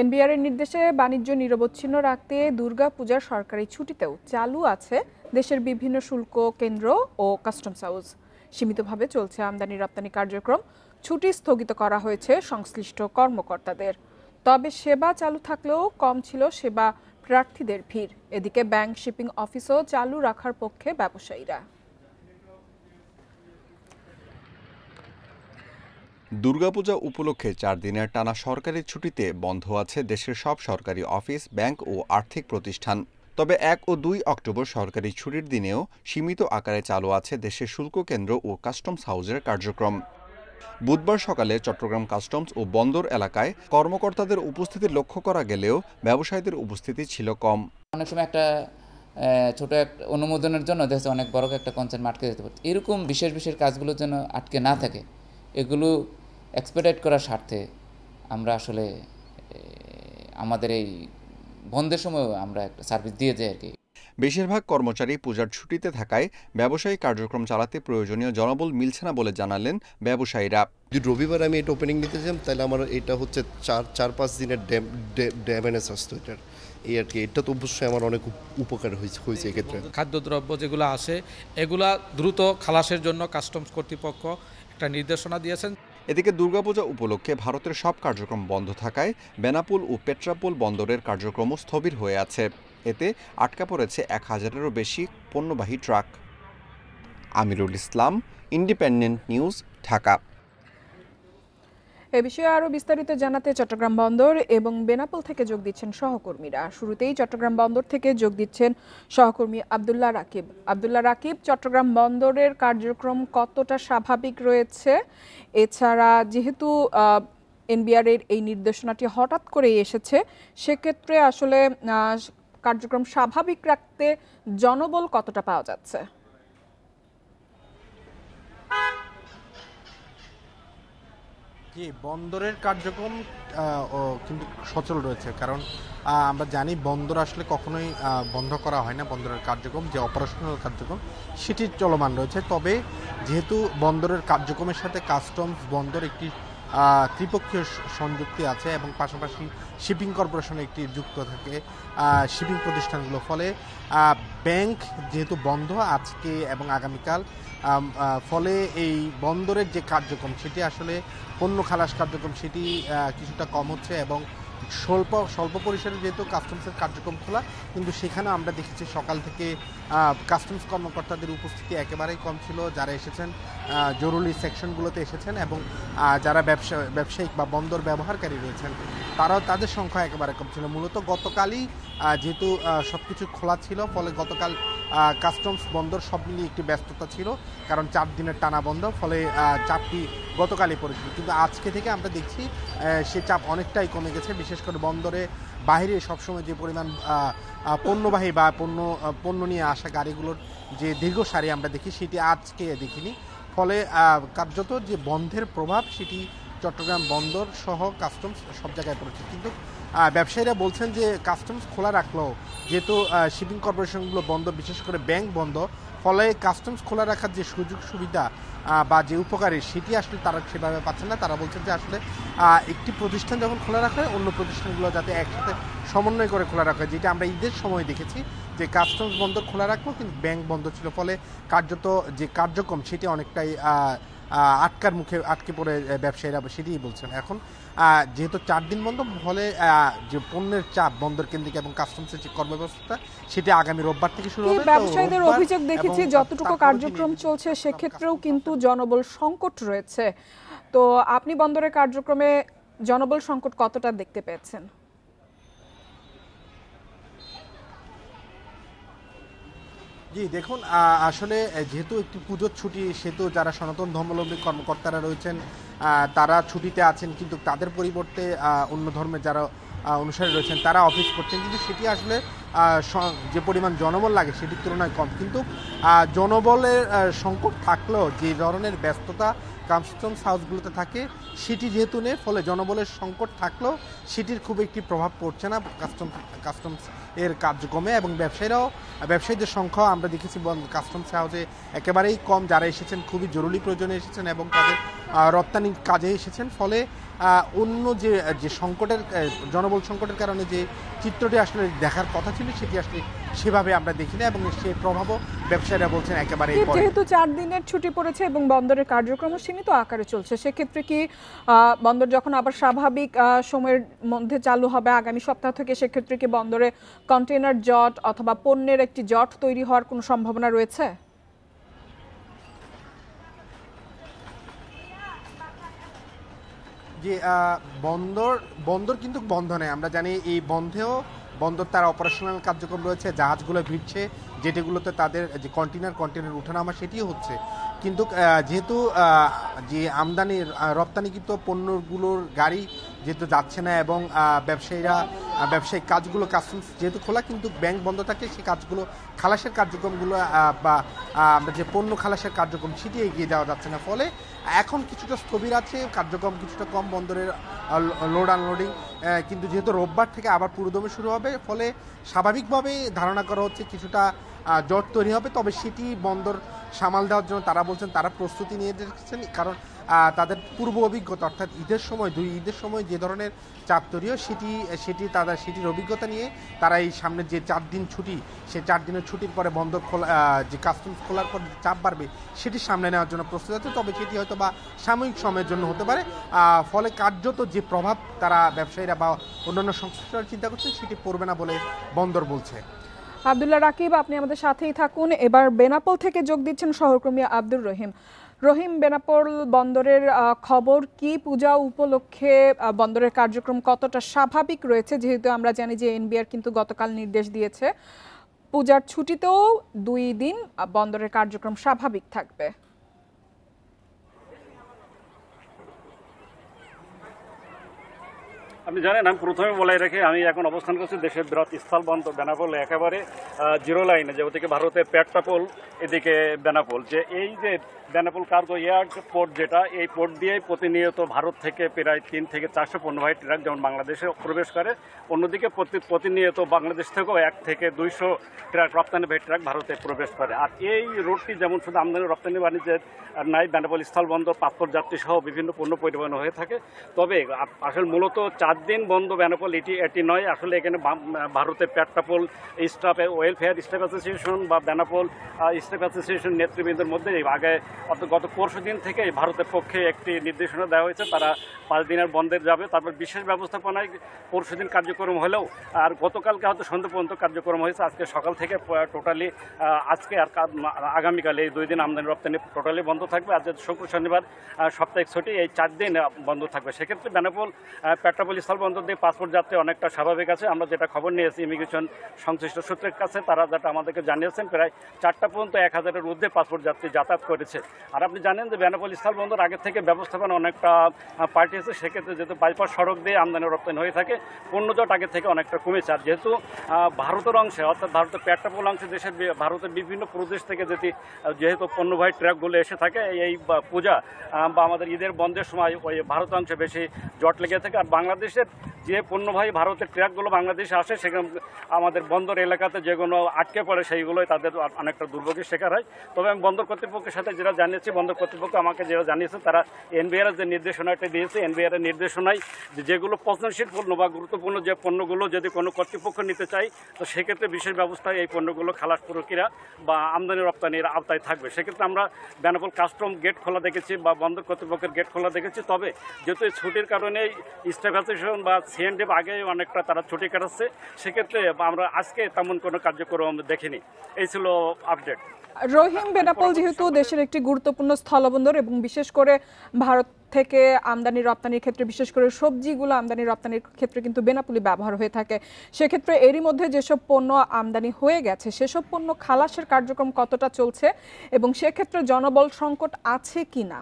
NBR এর নির্দেশে বাণিজ্য নিরবচ্ছিন্ন রাখতে দুর্গাপূজার সরকারি ছুটিতেও চালু আছে দেশের বিভিন্ন শুল্ক কেন্দ্র ও কাস্টমস হাউস। সীমিতভাবে চলছে আমদানি রপ্তানি কার্যক্রম। ছুটি স্থগিত করা হয়েছে সংশ্লিষ্ট কর্মকর্তাদের। তবে সেবা চালু থাকলেও কম ছিল সেবা প্রার্থীদের ভিড়। এদিকে ব্যাংক, শিপিং অফিসও চালু রাখার পক্ষে ব্যবসায়ীরা। দুর্গাপূজা উপলক্ষে 4 দিনের টানা সরকারি ছুটিতে বন্ধ আছে দেশের সব সরকারি অফিস, ব্যাংক ও আর্থিক প্রতিষ্ঠান। তবে 1 ও 2 অক্টোবর সরকারি ছুটির দিনেও সীমিত আকারে চালু আছে দেশের শুল্ক কেন্দ্র ও কাস্টমস হাউসের কার্যক্রম। বুধবার সকালে চট্টগ্রাম কাস্টমস ও বন্দর এলাকায় কর্মকর্তাদের উপস্থিতি লক্ষ্য করা গেলেও ব্যবসায়ীদের উপস্থিতি ছিল কম। অনেক সময় একটা ছোট একটা অনুমোদনের জন্য দেখছে অনেক বড় একটা কনসার্ন আটকে যেতে পারে। এরকম বিশেষ বিশেষ কাজগুলোর জন্য আটকে না থাকে, এগুলো এক্সপেডিট করার স্বার্থে আমরা আসলে আমাদের এই বন্ধের সময় আমরা একটা সার্ভিস দিয়ে যাই আর কি। বেশিরভাগ কর্মচারী পূজার ছুটিতে থাকায় ব্যবসায়িক কার্যক্রম চালাতে প্রয়োজনীয় জনবল মিলছে না বলে জানালেন ব্যবসায়ীরা। যদি রবিবার আমি এটা ওপেনিং নিতে চাই তাহলে আমার এটা হচ্ছে 4-5 দিনের ড্যামেজ আসতো এটার, এই আর কি। এটা তো অবশ্যই আমার অনেক উপকার হয়েছে এক্ষেত্রে। খাদ্যদ্রব্য যেগুলো আসে এগুলা দ্রুত খালাসের জন্য কাস্টমস কর্তৃপক্ষ একটা নির্দেশনা দিয়েছেন। এদিকে দুর্গাপূজা উপলক্ষে ভারতের সব কার্যক্রম বন্ধ থাকায় বেনাপোল ও পেট্রাপোল বন্দরের কার্যক্রমও স্থবির হয়ে আছে। এতে আটকা পড়েছে 1000-এরও বেশি পণ্যবাহী truck. Amirul Islam, independent news, Dhaka. এ বিষয়ে আরো বিস্তারিত জানাতে চট্টগ্রাম বন্দর এবং বেনাপোল থেকে যোগ দিচ্ছেন সহকর্মীরা। শুরুতেই চট্টগ্রাম বন্দর থেকে যোগ দিচ্ছেন সহকর্মী আব্দুল্লাহ রাকিব। আব্দুল্লাহ রাকিব, চট্টগ্রাম বন্দরের কার্যক্রম কতটা স্বাভাবিক রয়েছে? এছাড়া যেহেতু এনবিআর এর এই নির্দেশনাটি হঠাৎ করে এসেছে, সেক্ষেত্রে আসলে কার্যক্রম স্বাভাবিক রাখতে জনবল কতটা পাওয়া যাচ্ছে? জি, বন্দরের কার্যক্রম কিন্তু সচল রয়েছে, কারণ আমরা জানি বন্দর আসলে কখনোই বন্ধ করা হয় না। বন্দরের কার্যক্রম যে অপারেশনাল কার্যক্রম সেটি চলমান রয়েছে। তবে যেহেতু বন্দরের কার্যক্রমের সাথে কাস্টমস বন্দর একটি ত্রিপক্ষীয় সংযুক্তি আছে এবং পাশাপাশি শিপিং কর্পোরেশন একটি যুক্ত থাকে শিপিং প্রতিষ্ঠানগুলো, ফলে ব্যাংক যেহেতু বন্ধ আজকে এবং আগামীকাল, ফলে এই বন্দরের যে কার্যক্রম সেটি আসলে পণ্য খালাস কার্যক্রম সেটি কিছুটা কম হচ্ছে এবং স্বল্প পরিসরে যেহেতু কাস্টমসের কার্যক্রম খোলা, কিন্তু সেখানে আমরা দেখেছি সকাল থেকে কাস্টমস কর্মকর্তাদের উপস্থিতি একেবারেই কম ছিল। যারা এসেছেন জরুরি সেকশনগুলোতে এসেছেন এবং যারা ব্যবসায়িক বা বন্দর ব্যবহারকারী রয়েছেন তারাও, তাদের সংখ্যা একেবারে কম ছিল। মূলত গতকালই যেহেতু সব কিছু খোলা ছিল, ফলে গতকাল কাস্টমস বন্দর সব মিলিয়ে একটি ব্যস্ততা ছিল, কারণ 4 দিনের টানা বন্ধ, ফলে চাপটি গতকালই পড়েছিল। কিন্তু আজকে থেকে আমরা দেখছি সে চাপ অনেকটাই কমে গেছে। বিশেষ করে বন্দরে বাইরে সবসময় যে পরিমাণ পণ্যবাহী বা পণ্য নিয়ে আসা গাড়িগুলোর যে দীর্ঘ সারি আমরা দেখি, সেটি আজকে দেখিনি। ফলে কার্যত যে বন্ধের প্রভাব সেটি চট্টগ্রাম বন্দর সহ কাস্টমস সব জায়গায় পড়েছে। কিন্তু ব্যবসায়ীরা বলছেন যে কাস্টমস খোলা রাখলেও যেহেতু শিপিং কর্পোরেশনগুলো বন্ধ, বিশেষ করে ব্যাংক বন্ধ, ফলে কাস্টমস খোলা রাখার যে সুযোগ সুবিধা বা যে উপকারী সেটি আসলে তারা সেভাবে পাচ্ছেন না। তারা বলছেন যে আসলে একটি প্রতিষ্ঠান যখন খোলা রাখা হয় অন্য প্রতিষ্ঠানগুলো যাতে একসাথে সমন্বয় করে খোলা রাখা হয়, যেটা আমরা ঈদের সময় দেখেছি যে কাস্টমস বন্দর খোলা রাখলো কিন্তু ব্যাংক বন্ধ ছিল, ফলে কার্যত যে কার্যক্রম সেটি অনেকটাই আটকে পড়ে ব্যবসায়ীরা সেটিই বলছেন। এখন যেহেতু 4 দিন বন্ধ, ফলে যে পণ্যের চাপ বন্দর কেন্দ্রিক এবং কাস্টমসের যে কর্মব্যবস্থা সেটি আগামী রোববার থেকে শুরু হবে। ব্যবসায়ীদের অভিযোগ দেখেছি যতটুকু কার্যক্রম চলছে সেক্ষেত্রেও কিন্তু জনবল সংকট রয়েছে। তো আপনি বন্দরের কার্যক্রমে জনবল সংকট কতটা দেখতে পেয়েছেন? জি দেখুন, আসলে যেহেতু একটি পুজোর ছুটি, সেহেতু যারা সনাতন ধর্মাবলম্বী কর্মকর্তারা রয়েছেন তারা ছুটিতে আছেন, কিন্তু তাদের পরিবর্তে অন্য ধর্মের যারা অনুসারী রয়েছেন তারা অফিস করছেন। কিন্তু সেটি আসলে যে পরিমাণ জনবল লাগে সেটির তুলনায় কম। কিন্তু জনবলের সংকট থাকলেও যে ধরনের ব্যস্ততা কাস্টমস হাউসগুলোতে থাকে সেটি যেহেতু নেই, ফলে জনবলের সংকট থাকলেও সেটির খুব একটি প্রভাব পড়ছে না কাস্টমস এর কার্যক্রমে। এবং ব্যবসায়ীদের সংখ্যা আমরা দেখেছি কাস্টমস হাউসে একেবারেই কম। যারা এসেছেন খুবই জরুরি প্রয়োজনে এসেছেন এবং তাদের রপ্তানি কাজে এসেছেন, ফলে অন্য যে যে সংকটের জনবল সংকটের কারণে যে চিত্রটি আসলে দেখার কথা ছিল সেটি আসলে সেভাবে আমরা দেখি না, এবং সেই প্রভাবও ব্যবসায়ীরা বলছেন একেবারে পরে। যেহেতু 4 দিনের ছুটি পড়েছে এবং বন্দরের কার্যক্রম সীমিত আকারে চলছে, সেক্ষেত্রে কি বন্দর যখন আবার স্বাভাবিক সময়ের মধ্যে চালু হবে আগামী সপ্তাহ থেকে, সেক্ষেত্রে কি বন্দরে কন্টেইনার জট অথবা পণ্যের একটি জট তৈরি হওয়ার কোনো সম্ভাবনা রয়েছে? যে বন্দর কিন্তু বন্ধ নেই, আমরা জানি এই বন্ধেও বন্দর তার অপারেশনাল কার্যক্রম রয়েছে, জাহাজগুলো ভিড়ছে, যেগুলোতে তাদের যে কন্টেনার উঠানামা সেটিও হচ্ছে। কিন্তু যেহেতু যে আমদানির রপ্তানিকৃত পণ্যগুলোর গাড়ি যেহেতু যাচ্ছে না, এবং ব্যবসায়িক কাজগুলো কাস্টমস যেহেতু খোলা, কিন্তু ব্যাংক বন্ধ থাকে, সেই কাজগুলো খালাসের কার্যক্রমগুলো বা আমরা যে পণ্য খালাসের কার্যক্রম সেটি এগিয়ে যাওয়া যাচ্ছে না, ফলে এখন কিছুটা স্থবির আছে, কার্যক্রম কিছুটা কম বন্দরের লোড আনলোডিং। কিন্তু যেহেতু রোববার থেকে আবার পুরোদমে শুরু হবে, ফলে স্বাভাবিকভাবেই ধারণা করা হচ্ছে কিছুটা জট তৈরি হবে। তবে সেটি বন্দর সামাল দেওয়ার জন্য তারা বলছেন তারা প্রস্তুতি নিয়ে রেখেছেন, কারণ তাদের পূর্ব অভিজ্ঞতা, অর্থাৎ ঈদের সময় 2 ঈদের সময় যে ধরনের চাপ তৈরি হয় সেটির অভিজ্ঞতা নিয়ে তারা এই সামনে যে 4 দিন ছুটি, সেই 4 দিনের ছুটির পরে বন্দর খোলা, যে কাস্টমস খোলার পর চাপ বাড়বে সেটি সামনে নেওয়ার জন্য প্রস্তুত আছে। তবে সেটি হয়তো বা সাময়িক সময়ের জন্য হতে পারে, ফলে কার্যত যে প্রভাব তারা ব্যবসায়ীরা বা অন্যান্য সংশ্লিষ্টরা চিন্তা করছেন সেটি পড়বে না বলে বন্দর বলছে। আব্দুল্লাহ রাকিব, আপনি আমাদের সাথেই থাকুন। এবার বেনাপোল থেকে যোগ দিচ্ছেন সহকর্মী আব্দুর রহিম। রহিম, বেনাপোল বন্দরের খবর কি? পূজা উপলক্ষে বন্দরের কার্যক্রম কতটা স্বাভাবিক রয়েছে? যেহেতু আমরা জানি যে এনবিআর কিন্তু গতকাল নির্দেশ দিয়েছে পূজার ছুটিতেও 2 দিন বন্দরের কার্যক্রম স্বাভাবিক থাকবে। আপনি জানেন, আমি প্রথমে বলাই রেখে আমি এখন অবস্থান করছি দেশের বৃহৎ স্থল বন্দর বেনাপোল, একেবারে জিরো লাইনে, যে ওদিকে ভারতের পেট্রাপোল, এদিকে বেনাপোল। যে এই যে বেনাপোল কার্গো এয়ারপোর্ট, যেটা এই পোর্ট দিয়েই প্রতিনিয়ত ভারত থেকে প্রায় 3 থেকে 400 পণ্যবাহী ট্রাক যেমন বাংলাদেশে প্রবেশ করে, অন্যদিকে প্রতিনিয়ত বাংলাদেশ থেকেও 1 থেকে 200 ট্রাক রপ্তানিবাহী ট্রাক ভারতে প্রবেশ করে। আর এই রুটটি যেমন শুধু আমদানি রপ্তানি বাণিজ্যের নাই, বেনাপোল স্থল বন্দর পাসপোর্ট যাত্রী সহ বিভিন্ন পণ্য পরিবহন হয়ে থাকে। তবে আসলে মূলত 4 দিন বন্ধ বেনাপোল এটি নয়, আসলে এখানে ভারতের Petrapole staff welfare staff association বা বেনাপোল স্টাফ অ্যাসোসিয়েশন নেতৃবৃন্দের মধ্যে আগে গত পরশু দিন থেকে ভারতের পক্ষে একটি নির্দেশনা দেওয়া হয়েছে, তারা 5 দিনের বন্ধের যাবে। তারপর বিশেষ ব্যবস্থাপনায় পরশু দিন কার্যক্রম হলেও আর গতকালকে হয়তো সন্ধ্যা পর্যন্ত কার্যক্রম হয়েছে। আজকে সকাল থেকে টোটালি আজকে আর আগামীকাল এই 2 দিন আমদানি রপ্তানি টোটালি বন্ধ থাকবে। আজ শুক্র শনিবার সাপ্তাহিক ছুটি, এই 4 দিন বন্ধ থাকবে। সেক্ষেত্রে বেনাপোল পেট্রাপোল স্থল বন্দর দিয়ে পাসপোর্ট যাত্রী অনেকটা স্বাভাবিক আছে। আমরা যেটা খবর নিয়েছি ইমিগ্রেশন সংশ্লিষ্ট সূত্রের কাছে, তারা যেটা আমাদেরকে জানিয়েছেন প্রায় 4টা পর্যন্ত 1000-এর ঊর্ধ্বে পাসপোর্ট যাত্রী যাতায়াত করেছে। আর আপনি জানেন যে বেনাপোল স্থল বন্দর আগের থেকে ব্যবস্থাপনা অনেকটা পাল্টে আছে। সেক্ষেত্রে যেহেতু বাইপাস সড়ক দিয়ে আমদানি রপ্তানি হয়ে থাকে, পণ্যজট আগের থেকে অনেকটা কমেছে। আর যেহেতু ভারতের অংশে, অর্থাৎ ভারতের পেট্রাপোল অংশে ভারতের বিভিন্ন প্রদেশ থেকে যেহেতু পণ্যবাহী ট্রাকগুলো এসে থাকে, এই পূজা বা আমাদের ঈদের বন্ধের সময় ওই ভারত অংশে বেশি জট লেগে থাকে। আর বাংলাদেশের যে পণ্যবাহী ভারতের ট্রাকগুলো বাংলাদেশে আসে, সেখানে আমাদের বন্দর এলাকাতে যেগুলো আটকে পড়ে সেইগুলোই তাদের অনেকটা দুর্ভোগের শিকার হয়। তবে আমি বন্দর কর্তৃপক্ষের সাথে যেটা জানিয়েছি, বন্দর কর্তৃপক্ষ আমাকে যেটা জানিয়েছে, তারা এনবিআর যে নির্দেশনাটা দিয়েছে, এনবিআর এর নির্দেশনায় যেগুলো পচনশীল পণ্য বা গুরুত্বপূর্ণ যে পণ্যগুলো যদি কোনো কর্তৃপক্ষ নিতে চায়, তো সেক্ষেত্রে বিশেষ ব্যবস্থায় এই পণ্যগুলো খালাস প্রক্রিয়া বা আমদানি রপ্তানির আওতায় থাকবে। সেক্ষেত্রে আমরা বেনাপোল কাস্টম গেট খোলা দেখেছি বা বন্দর কর্তৃপক্ষের গেট খোলা দেখেছি। তবে যেহেতু এই ছুটির কারণে স্টাফ অ্যাসোসিয়েশন বা সিএনডিএফ আগে অনেকটা তারা ছুটি কাটাচ্ছে, সেক্ষেত্রে আমরা আজকে তেমন কোনো কার্যক্রম দেখিনি। এই ছিল আপডেট। রহিম, বেনাপোল যেহেতু দেশের একটি গুরুত্বপূর্ণ স্থলবন্দর এবং বিশেষ করে ভারত থেকে আমদানি রপ্তানির ক্ষেত্রে, বিশেষ করে সবজিগুলো আমদানি রপ্তানির ক্ষেত্রে কিন্তু বেনাপোলই ব্যবহার হয়ে থাকে। সেক্ষেত্রে এরই মধ্যে যেসব পণ্য আমদানি হয়ে গেছে, সেসব পণ্য খালাসের কার্যক্রম কতটা চলছে এবং সেক্ষেত্রে জনবল সংকট আছে কিনা?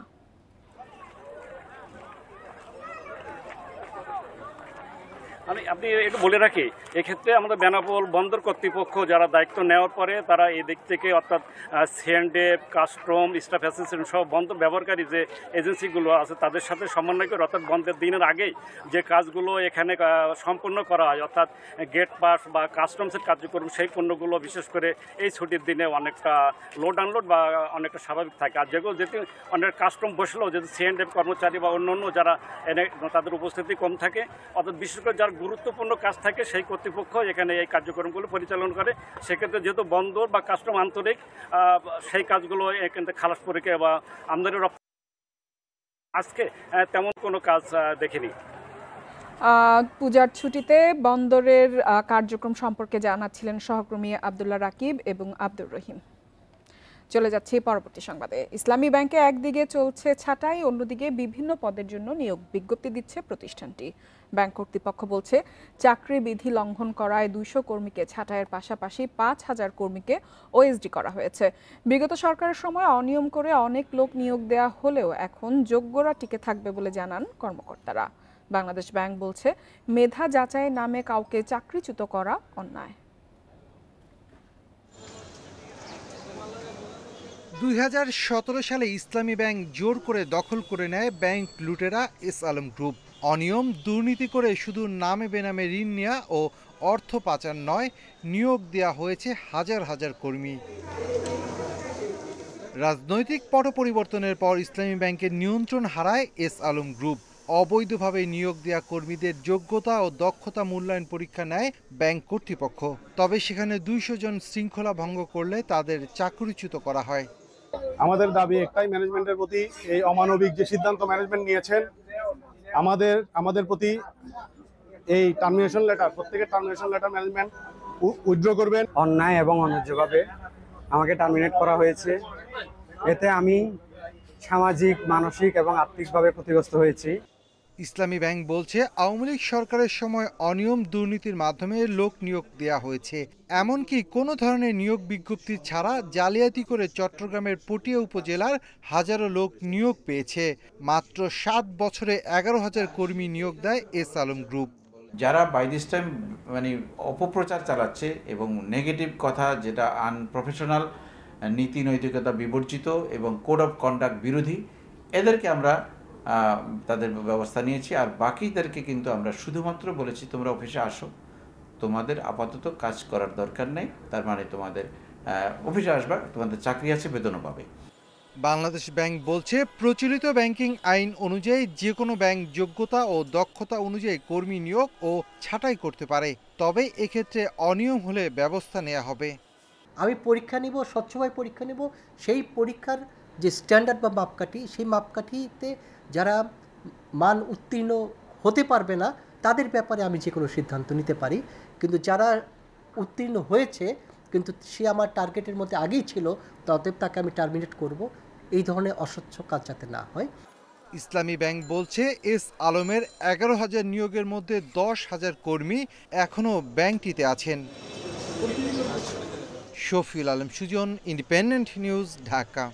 আপনি একটু বলে রাখি, এক্ষেত্রে আমাদের বেনাপোল বন্দর কর্তৃপক্ষ যারা দায়িত্ব নেওয়ার পরে তারা এই দিক থেকে অর্থাৎ সিএনডিএফ, কাস্টম, স্টাফ অ্যাসোসিয়েশন সহ বন্দর ব্যবহারকারী যে এজেন্সিগুলো আছে তাদের সাথে সমন্বয় করে অর্থাৎ বন্ধের দিনের আগেই যে কাজগুলো এখানে সম্পূর্ণ করা হয় অর্থাৎ গেট পাস বা কাস্টমসের কার্যক্রম সেই পণ্যগুলো বিশেষ করে এই ছুটির দিনে অনেকটা লোড আনলোড বা অনেকটা স্বাভাবিক থাকে। আর যেগুলো যেহেতু অনেক কাস্টম বসলেও যেহেতু সিএনডিএফ কর্মচারী বা অন্য যারা এনে তাদের উপস্থিতি কম থাকে অর্থাৎ বিশেষ করে যার গুরুত্বপূর্ণ কাজ থাকে সেই কর্তৃপক্ষ এখানে এই কার্যক্রমগুলো পরিচালনা করে। সেক্ষেত্রে যেহেতু বন্দর বা কাস্টম আন্তরিক সেই কাজগুলো এখান থেকে খালাস পরীক্ষা বা আমদানি রপ্তানি আজকে তেমন কোনো কাজ দেখিনি। পূজার ছুটিতে বন্দরের কার্যক্রম সম্পর্কে জানাচ্ছিলেন সহকর্মী আব্দুল্লাহ রাকিব এবং আব্দুর রহিম। চলে যাচ্ছি পরবর্তী সংবাদে। ইসলামী ব্যাংকে একদিকে চলছে ছাঁটাই, অন্যদিকে বিভিন্ন পদের জন্য নিয়োগ বিজ্ঞপ্তি দিচ্ছে প্রতিষ্ঠানটি। ব্যাংক কর্তৃপক্ষ বলছে চাকরি বিধি লঙ্ঘন করায় 200 কর্মীকে ছাঁটাইয়ের পাশাপাশি 5000 কর্মীকে ওএসডি করা হয়েছে। বিগত সরকারের সময় অনিয়ম করে অনেক লোক নিয়োগ দেওয়া হলেও এখন যোগ্যরা টিকে থাকবে বলে জানান কর্মকর্তারা। বাংলাদেশ ব্যাংক বলছে মেধা যাচাইয়ের নামে কাউকে চাকরিচ্যুত করা অন্যায়। 2017 সালে ইসলামী ব্যাংক জোর করে দখল করে নেয় ব্যাংক লুটেরা এস আলম গ্রুপ। অনিয়ম দুর্নীতি করে শুধু নামে বেনামে ঋণ নেওয়া ও অর্থ পাচার নয়, নিয়োগ দেওয়া হয়েছে হাজার হাজার কর্মী। রাজনৈতিক পট পরিবর্তনের পর ইসলামী ব্যাংকের নিয়ন্ত্রণ হারায় এস আলম গ্রুপ। অবৈধভাবে নিয়োগ দেওয়া কর্মীদের যোগ্যতা ও দক্ষতা মূল্যায়ন পরীক্ষা নেয় ব্যাংক কর্তৃপক্ষ। তবে সেখানে 200 জন শৃঙ্খলা ভঙ্গ করলে তাদের চাকরিচ্যুত করা হয়। আমাদের দাবি একটাই, ম্যানেজমেন্টের প্রতি এই অমানবিক যে সিদ্ধান্ত ম্যানেজমেন্ট নিয়েছেন আমাদের প্রতি এই টার্মিনেশন লেটার, প্রত্যেকের টার্মিনেশন লেটার ম্যানেজমেন্ট উইথড্র করবেন। অন্যায় এবং অন্যায্যভাবে আমাকে টার্মিনেট করা হয়েছে। এতে আমি সামাজিক, মানসিক এবং আর্থিকভাবে ক্ষতিগ্রস্ত হয়েছি। ইসলামী ব্যাংক বলছে আওয়ামী লীগ সরকারের সময় অনিয়ম দুর্নীতির মাধ্যমে লোক নিয়োগ দেওয়া হয়েছে। এমনকি কোনো ধরনের নিয়োগ বিজ্ঞপ্তি ছাড়া জালিয়াতি করে চট্টগ্রামের পটিয়া উপজেলার হাজারো লোক নিয়োগ পেয়েছে। মাত্র 7 বছরে 11,000 কর্মী নিয়োগ দেয় এস আলম গ্রুপ। যারা বাই দিস টাইম অপপ্রচার চালাচ্ছে এবং নেগেটিভ কথা, যেটা আনপ্রফেশনাল, নীতি নৈতিকতা বিবর্জিত এবং কোড অফ কন্ডাক্ট বিরোধী, এদেরকে আমরা তাদের ব্যবস্থা নিয়েছি। আর বাকিদেরকে কিন্তু আমরা শুধুমাত্র বলেছি তোমরা অফিসে আসো, তোমাদের আপাতত কাজ করার দরকার নেই, তার মানে তোমাদের অফিসে আসবা, তোমাদের চাকরি আছে, বেতনও পাবে। বাংলাদেশ ব্যাংক বলছে প্রচলিত ব্যাংকিং আইন অনুযায়ী যে কোনো ব্যাংক যোগ্যতা ও দক্ষতা অনুযায়ী কর্মী নিয়োগ ও ছাঁটাই করতে পারে, তবে এক্ষেত্রে অনিয়ম হলে ব্যবস্থা নেওয়া হবে। আমি পরীক্ষা নিব, স্বচ্ছভাবে পরীক্ষা নেব, সেই পরীক্ষার যে স্ট্যান্ডার্ড বা মাপকাঠি, সেই মাপকাঠিতে যারা মান উত্তীর্ণ হতে পারবে না তাদের ব্যাপারে আমি যে কোনো সিদ্ধান্ত নিতে পারি। কিন্তু যারা উত্তীর্ণ হয়েছে কিন্তু সে আমার টার্গেটের মধ্যে আগেই ছিল, অতএব তাকে আমি টার্মিনেট করব, এই ধরনের অস্বচ্ছ কাজ যাতে না হয়। ইসলামী ব্যাংক বলছে এস আলমের 11,000 নিয়োগের মধ্যে 10,000 কর্মী এখনও ব্যাংকটিতে আছেন। Shafiul Alam Sujon, independent news, Dhaka.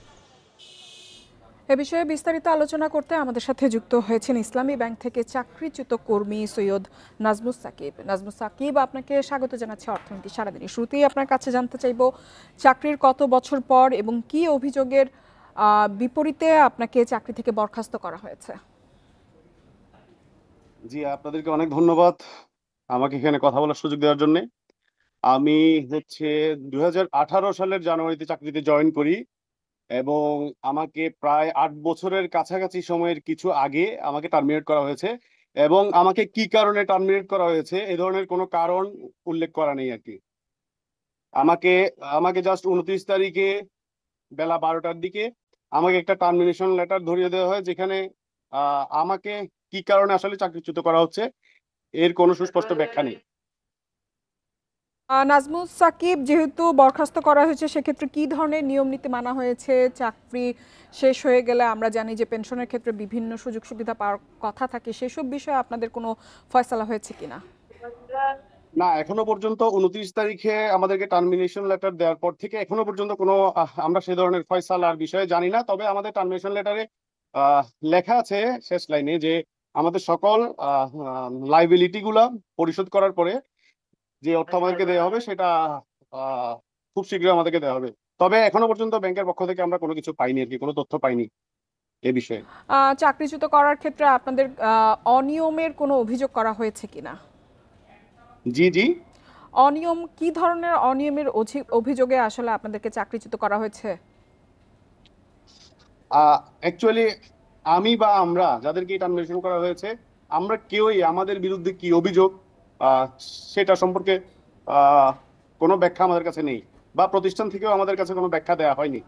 এ বিষয়ে বিস্তারিত আলোচনা করতে আমাদের সাথে যুক্ত হয়েছেন ইসলামী ব্যাংক থেকে চাকরিচ্যুত কর্মী সৈয়দ নাজমুস সাকিব। নাজমুস সাকিব, আপনাকে স্বাগত জানাচ্ছি অর্থনীতি সারাদিনে। শুরুতেই আপনার কাছে জানতে চাইব, চাকরির কত বছর পর এবং কি অভিযোগের বিপরীতে আপনাকে চাকরি থেকে বরখাস্ত করা হয়েছে? জি, আপনাদেরকে অনেক ধন্যবাদ আমাকে এখানে কথা বলার সুযোগ দেওয়ার জন্য। আমি 2018 সালের জানুয়ারিতে চাকরিতে জয়েন করি এবং আমাকে প্রায় 8 বছরের কাছাকাছি সময়ের কিছু আগে আমাকে টার্মিনেট করা হয়েছে। এবং আমাকে কি কারণে টার্মিনেট করা হয়েছে এ ধরনের কোনো কারণ উল্লেখ করা নেই আর কি। আমাকে জাস্ট 29 তারিখে বেলা 12টার দিকে আমাকে একটা টার্মিনেশন লেটার ধরিয়ে দেওয়া হয়, যেখানে আমাকে কি কারণে আসলে চাকরিচ্যুত করা হচ্ছে এর কোনো সুস্পষ্ট ব্যাখ্যা নেই। নাজমুস সাকিব, যেহেতু বরখাস্ত করা হয়েছে সেক্ষেত্রে কি ধরনের নিয়ম নীতি মানা হয়েছে? চাকরি শেষ হয়ে গেলে আমরা জানি যে পেনশনের ক্ষেত্রে বিভিন্ন সুযোগ সুবিধা পাওয়ার কথা থাকে, সেসব বিষয়ে আপনাদের কোনো ফয়সালা হয়েছে কিনা? না, এখনো পর্যন্ত 29 তারিখে আমাদেরকে টার্মিনেশন লেটার দেওয়ার পর থেকে এখনো পর্যন্ত কোনো আমরা সেই ধরনের ফয়সালার বিষয়ে জানি না। তবে আমাদের টার্মিনেশন লেটারে লেখা আছে শেষ লাইনে যে আমাদের সকল লাইবিলিটিগুলা পরিশোধ করার পরে যে অর্থ আমাদেরকে দেওয়া হবে সেটা খুব শীঘ্রই আমাদেরকে দেওয়া হবে। তবে এখনো পর্যন্ত ব্যাংকের পক্ষ থেকে আমরা কোনো কিছু পাইনি আর কি, কোনো তথ্য পাইনি এ বিষয়ে। চাকরিচ্যুত করার ক্ষেত্রে আপনাদের অনিয়মের কোনো অভিযোগ করা হয়েছে কিনা? জি জি, অনিয়ম, কি ধরনের অনিয়মের অভিযোগে আসলে আপনাদেরকে চাকরিচ্যুত করা হয়েছে? অ্যাকচুয়ালি আমি বা আমরা যাদেরকে টার্মিনেশন করা হয়েছে, আমরা কেউই আমাদের বিরুদ্ধে কি অভিযোগ সেটা সম্পর্কে কোনো ব্যাখ্যা আমাদের কাছে নেই, বা প্রতিষ্ঠান থেকেও আমাদের কাছে কোনো ব্যাখ্যা দেওয়া হয়নি,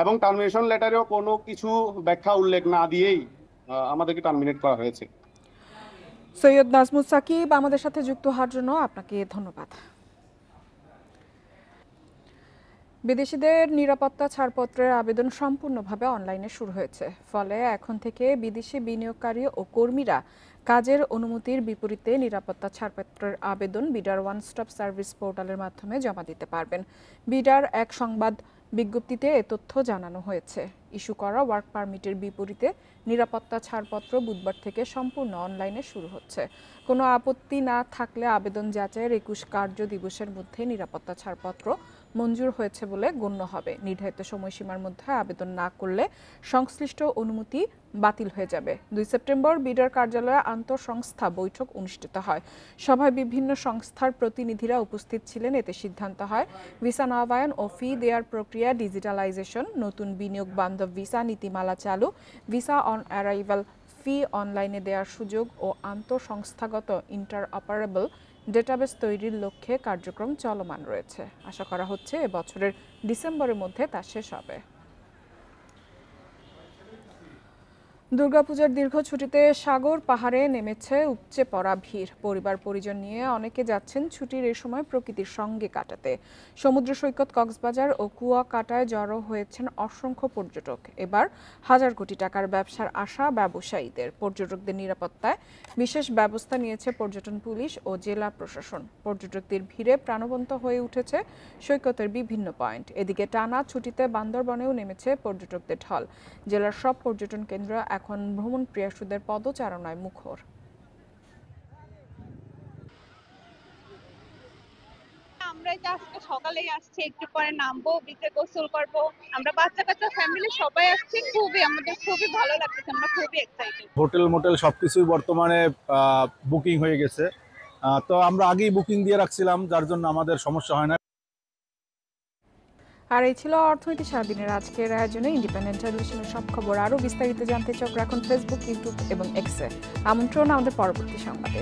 এবং টার্মিনেশন লেটারেও কোনো কিছু ব্যাখ্যা উল্লেখ না দিয়েই আমাদেরকে টার্মিনেট করা হয়েছে। সৈয়দ নাজমুস সাকিব আমাদের সাথে যুক্ত হওয়ার জন্য আপনাকে ধন্যবাদ। বিদেশিদের নিরাপত্তা ছাড়পত্রের আবেদন সম্পূর্ণভাবে অনলাইনে শুরু হয়েছে। ফলে এখন থেকে বিদেশি বিনিয়োগকারী ও কর্মীরা কাজের অনুমতির বিপরীতে নিরাপত্তা ছাড়পত্রের আবেদন বিডার ওয়ান স্টপ সার্ভিস পোর্টালের মাধ্যমে জমা দিতে পারবেন। বিডার এক সংবাদ বিজ্ঞপ্তিতে এ তথ্য জানানো হয়েছে। ইস্যু করা ওয়ার্ক পারমিটের বিপরীতে নিরাপত্তা ছাড়পত্র বুধবার থেকে সম্পূর্ণ অনলাইনে শুরু হচ্ছে। কোনো আপত্তি না থাকলে আবেদন যাচাইয়ের 21 কার্য দিবসের মধ্যে নিরাপত্তা ছাড়পত্র মঞ্জুর হয়েছে বলে গণ্য হবে। নির্ধারিত সময়সীমার মধ্যে আবেদন না করলে সংশ্লিষ্ট অনুমতি বাতিল হয়ে যাবে। 2 সেপ্টেম্বর বিডার কার্যালয়ে আন্তঃসংস্থা বৈঠক অনুষ্ঠিত হয়। সভায় বিভিন্ন সংস্থার প্রতিনিধিরা উপস্থিত ছিলেন। এতে সিদ্ধান্ত হয় ভিসা নবায়ন ও ফি দেওয়ার প্রক্রিয়া ডিজিটালাইজেশন, নতুন বিনিয়োগ বান্ধব ভিসা নীতিমালা চালু, ভিসা অন অ্যারাইভাল ফি অনলাইনে দেওয়ার সুযোগ ও আন্তঃসংস্থাগত ইন্টারঅপারেবল ডেটাবেস তৈরির লক্ষ্যে কার্যক্রম চলমান রয়েছে। আশা করা হচ্ছে এবছরের ডিসেম্বরের মধ্যে তা শেষ হবে। দুর্গাপূজার দীর্ঘ ছুটিতে সাগর পাহাড়ে নেমেছে উপচে পড়া ভিড়। পরিবার পরিজন নিয়ে অনেকে যাচ্ছেন ছুটির এই সময় প্রকৃতির সঙ্গে কাটাতে। সমুদ্র সৈকত কক্সবাজার ও কুয়াকাটায় জড়ো হয়েছেন অসংখ্য পর্যটক। এবার হাজার কোটি টাকার ব্যবসার আশা ব্যবসায়ীদের। পর্যটকদের নিরাপত্তায় বিশেষ ব্যবস্থা নিয়েছে পর্যটন পুলিশ ও জেলা প্রশাসন। পর্যটকদের ভিড়ে প্রাণবন্ত হয়ে উঠেছে সৈকতের বিভিন্ন পয়েন্ট। এদিকে টানা ছুটিতে বান্দরবনেও নেমেছে পর্যটকদের ঢল। জেলার সব পর্যটন কেন্দ্র এখন ভ্রমণ প্রিয়াসুদের পদচারণায় মুখর। আমরা আজকে সকালেই আসছি, একটু পরে নামবো, বিচে গোসল করবো। আমরা বাচ্চা কাচ্চা ফ্যামিলি সবাই আসছি, আমাদের খুবই ভালো লাগতেছে, আমরা খুবই এক্সাইটেড। হোটেল মোটেল সবকিছুই বর্তমানে বুকিং হয়ে গেছে, তো আমরা আগেই বুকিং দিয়ে রাখছিলাম, যার জন্য আমাদের সমস্যা হয় না। আর এই ছিল অর্থনীতি সারাদিনের আজকের আয়োজনে। ইন্ডিপেন্ডেন্ট টেলিভিশনের সব খবর আরও বিস্তারিত জানতে চোখ রাখুন ফেসবুক, ইউটিউব এবং এক্সে। আমন্ত্রণ আমাদের পরবর্তী সংবাদে।